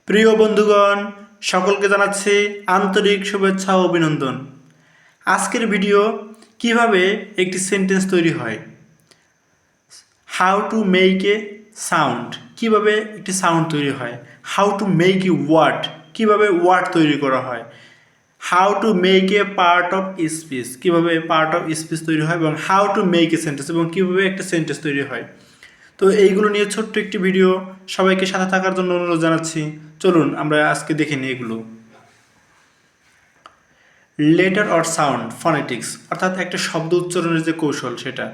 প্রিয় বন্ধুগণ, সকলকে জানাচ্ছি আন্তরিক শুভেচ্ছা ও অভিনন্দন। আজকের ভিডিও কিভাবে একটি সেন্টেন্স তৈরি হয়, how to make a sound, কিভাবে একটি সাউন্ড তৈরি হয়, how to make a word, কিভাবে ওয়ার্ড তৈরি করা হয়, how to make a part of speech, কিভাবে পার্ট অফ স্পিচ তৈরি হয়, এবং how to make a sentence, এবং কিভাবে একটা সেন্টেন্স তৈরি হয়। তো এইগুলো নিয়ে ছোট্ট একটি ভিডিও, সবাইকে সাথে থাকার জন্য অনুরোধ জানাচ্ছি। চলুন আমরা আজকে দেখে নিই এগুলো। লেটার অর সাউন্ড ফনেটিক্স, অর্থাৎ একটা শব্দ উচ্চারণের যে কৌশল সেটা।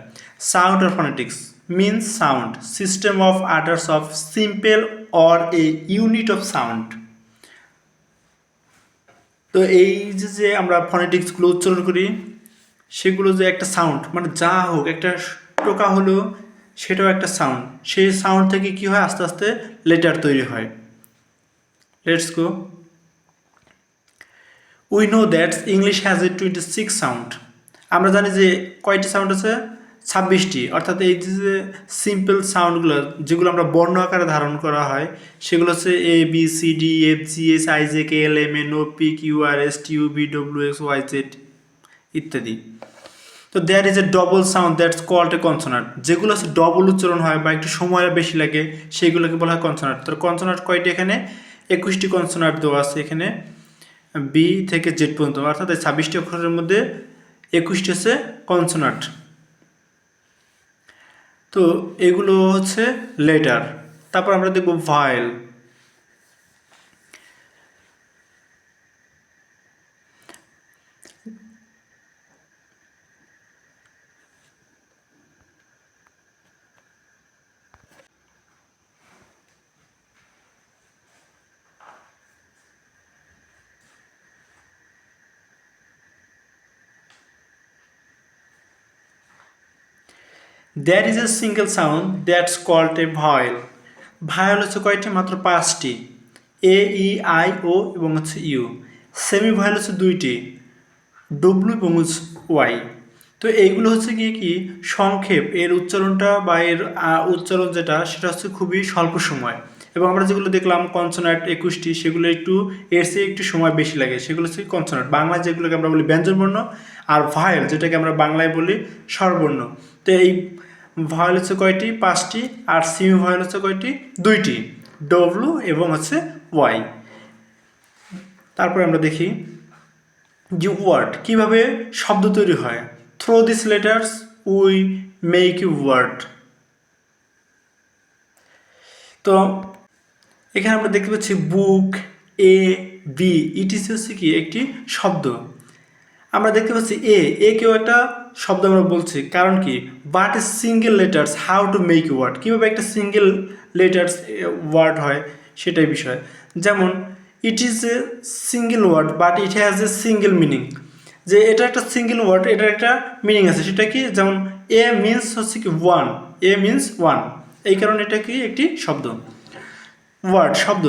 Sound or phonetics means sound, system of others of simple or a unit of sound. তো এই যে আমরা ফনেটিক্সগুলো উচ্চারণ করি, সেগুলো যে একটা সাউন্ড, মানে যা হোক একটা টোকা হলো সেটাও একটা সাউন্ড। সেই সাউন্ড থেকে কি হয়, আস্তে আস্তে লেটার তৈরি হয়। Let's go. We know that English has a 26 sound. আমরা জানি যে কয়টি সাউন্ড আছে, 26টি। অর্থাৎ এই যে সিম্পল সাউন্ডগুলো যেগুলো আমরা বর্ণ আকারে ধারণ করা হয়, সেগুলো হচ্ছে A B C D F G H I J K L M N O P Q R S T U V W X Y Z ইত্যাদি। তো there is a double sound that's called a consonant. যেগুলো হচ্ছে double উচ্চারণ হয় বা একটু সময় বেশি লাগে, সেইগুলোকে বলা হয় কনসোনান্ট। তো কনসোনান্ট কয়টি, এখানে 21টি কনসোনান্ট দেওয়া আছে এখানে বি থেকে জেড পর্যন্ত, অর্থাৎ এই 26টি অক্ষরের মধ্যে 21টি হচ্ছে কনসোনান্ট। তো এগুলো হচ্ছে লেটার। তারপর আমরা দেখব vowel. There is a single sound that's called a vowel. ভায়োল হচ্ছে কয়টি, মাত্র 5টি, এ ই আই ও এবং হচ্ছে ইউ। সেমি ভায়োল হচ্ছে 2টি, ডব্লিউ এবং ওয়াই। তো এইগুলো হচ্ছে কি সংক্ষেপ, এর উচ্চারণটা বা এর উচ্চারণ যেটা সেটা হচ্ছে খুবই স্বল্প সময়। এবং আমরা যেগুলো দেখলাম কনসোনান্ট 21টি, সেগুলো একটু এর চেয়ে একটু সময় বেশি লাগে, সেগুলো হচ্ছে কনসোনান্ট। বাংলায় যেগুলোকে আমরা বলি ব্যঞ্জনবর্ণ, আর ভায়েল যেটাকে আমরা বাংলায় বলি স্বরবর্ণ। তো এই ভায়েল হচ্ছে কয়টি, 5টি, আর সেমি ভায়েল হচ্ছে কয়টি, 2টি, ডব্লিউ এবং হচ্ছে ওয়াই। তারপরে আমরা দেখি যে ওয়ার্ড, কীভাবে শব্দ তৈরি হয়। Through this letters we make you word. তো এখানে আমরা দেখতে পাচ্ছি বুক, এ বি ইটিসি হচ্ছে কি একটি শব্দ। আমরা দেখতে পাচ্ছি এ কেউ একটা শব্দ আমরা বলছি, কারণ কি, but a single letters how to make word, কীভাবে একটা সিঙ্গেল লেটার্স ওয়ার্ড হয় সেটাই বিষয়। যেমন it is a single word but it has a single meaning, যে এটা একটা সিঙ্গেল ওয়ার্ড, এটার একটা মিনিং আছে, সেটা কি, যেমন এ মিনস হচ্ছে কি ওয়ান, এ মিনস ওয়ান, এই কারণে এটা কি একটি শব্দ। ওয়ার্ড শব্দ,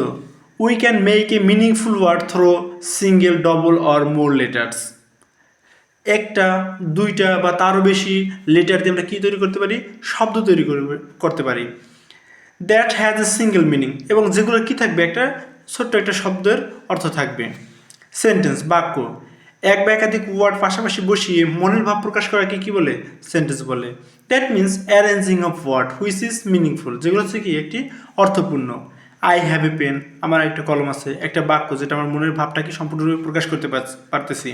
we can make a meaningful word through single, double or more letters. একটা, দুইটা বা তারও বেশি লেটার দিয়ে আমরা কী তৈরি করতে পারি, শব্দ তৈরি করতে পারি। That has a single meaning, এবং যেগুলো কি থাকবে, একটা ছোট্ট একটা শব্দের অর্থ থাকবে। সেন্টেন্স বাক্য, এক বা একাধিক ওয়ার্ড পাশাপাশি বসিয়ে মনের ভাব প্রকাশ করাকে কি বলে, সেন্টেন্স বলে। That means arranging of word which is meaningful, যেগুলো হচ্ছে কি একটি অর্থপূর্ণ। আই হ্যাভ এ পেন, আমার একটা কলম আছে, একটা বাক্য যেটা আমার মনের ভাবটাকে সম্পূর্ণরূপে প্রকাশ করতে পারতেছি।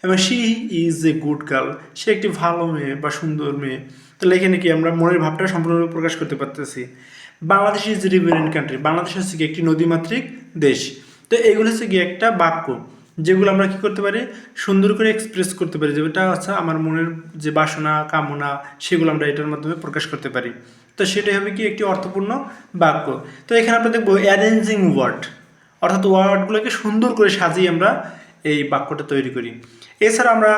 এবং she is a good girl, সে একটি ভালো মেয়ে বা সুন্দর মেয়ে। তাহলে এখানে কি আমরা মনের ভাবটা সম্পূর্ণরূপে প্রকাশ করতে পারতেছি। বাংলাদেশ ইজ রিভারেন্ট কান্ট্রি, বাংলাদেশ হচ্ছে কি একটি নদীমাতৃক দেশ। তো এইগুলো হচ্ছে কি একটা বাক্য, যেগুলো আমরা কি করতে পারি, সুন্দর করে এক্সপ্রেস করতে পারি, যেটা হচ্ছে আমার মনের যে বাসনা কামনা, সেগুলো আমরা এটার মাধ্যমে প্রকাশ করতে পারি। তো সেটাই হবে কি একটি অর্থপূর্ণ বাক্য। তো এখানে আমরা দেখবো অ্যারেঞ্জিং ওয়ার্ড, অর্থাৎ ওয়ার্ডগুলোকে সুন্দর করে সাজিয়ে আমরা এই বাক্যটা তৈরি করি। এছাড়া আমরা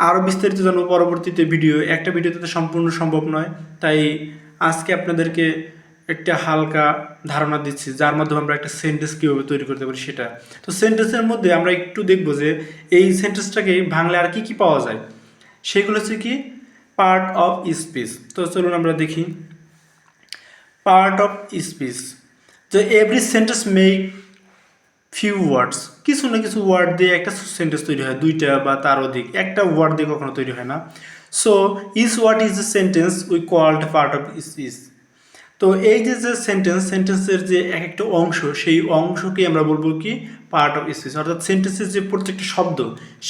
আরও বিস্তারিত জানবো পরবর্তীতে ভিডিও, একটা ভিডিওতে তো সম্পূর্ণ সম্ভব নয়, তাই আজকে আপনাদেরকে একটা হালকা ধারণা দিচ্ছি, যার মাধ্যমে আমরা একটা সেন্টেন্স কীভাবে তৈরি করতে পারি সেটা। তো সেন্টেন্সের মধ্যে আমরা একটু দেখবো যে এই সেন্টেন্সটাকে বাংলায় আর কি কি পাওয়া যায়, সেগুলো হচ্ছে কি পার্ট অফ স্পিচ। তো চলুন আমরা দেখি। পার্ট অফ স্পিচ, যে every sentence make few words, কিছু না কিছু ওয়ার্ড দিয়ে একটা সেন্টেন্স তৈরি হয়, দুইটা বা তার অধিক, একটা ওয়ার্ড দিয়ে কখনো তৈরি হয় না। So is what is the sentence we called part of speech. তো এই যে যে সেন্টেন্সের যে এক একটা অংশ, সেই অংশকে আমরা বলবো কি পার্ট অফ স্পিচ, অর্থাৎ সেন্টেন্সের যে প্রত্যেকটা শব্দ,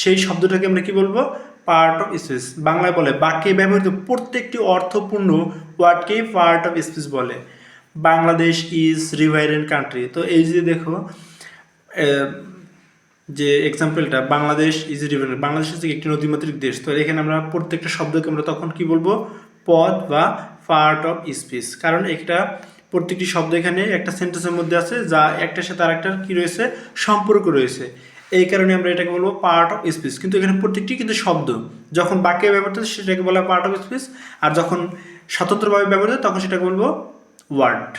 সেই শব্দটাকে আমরা কি বলবো পার্ট অফ স্পিচ। বাংলায় বলে বাক্যে ব্যবহৃত প্রত্যেকটি অর্থপূর্ণ ওয়ার্ডকেই পার্ট অফ স্পিচ বলে। বাংলাদেশ ইজ রিভারেন্ট কান্ট্রি, তো এই যে দেখো যে এক্সাম্পলটা, বাংলাদেশ ইজ রিভারেন্ট, বাংলাদেশ হচ্ছে একটি নদীমাতৃক দেশ। তো এখানে আমরা প্রত্যেকটা শব্দকে আমরা তখন কি বলবো পদ বা পার্ট অফ স্পিচ, কারণ একটা প্রত্যেকটি শব্দ এখানে একটা সেন্টেন্সের মধ্যে আছে যা একটার সাথে আরেকটার কি রয়েছে সম্পর্ক রয়েছে, এই কারণে আমরা এটাকে বলবো পার্ট অফ স্পিচ। কিন্তু এখানে প্রত্যেকটি কিন্তু শব্দ, যখন বাক্যে ব্যবহৃত সেটাকে বলা পার্ট অফ স্পিচ, আর যখন স্বতন্ত্রভাবে ব্যবহৃত তখন সেটাকে বলবো ওয়ার্ড।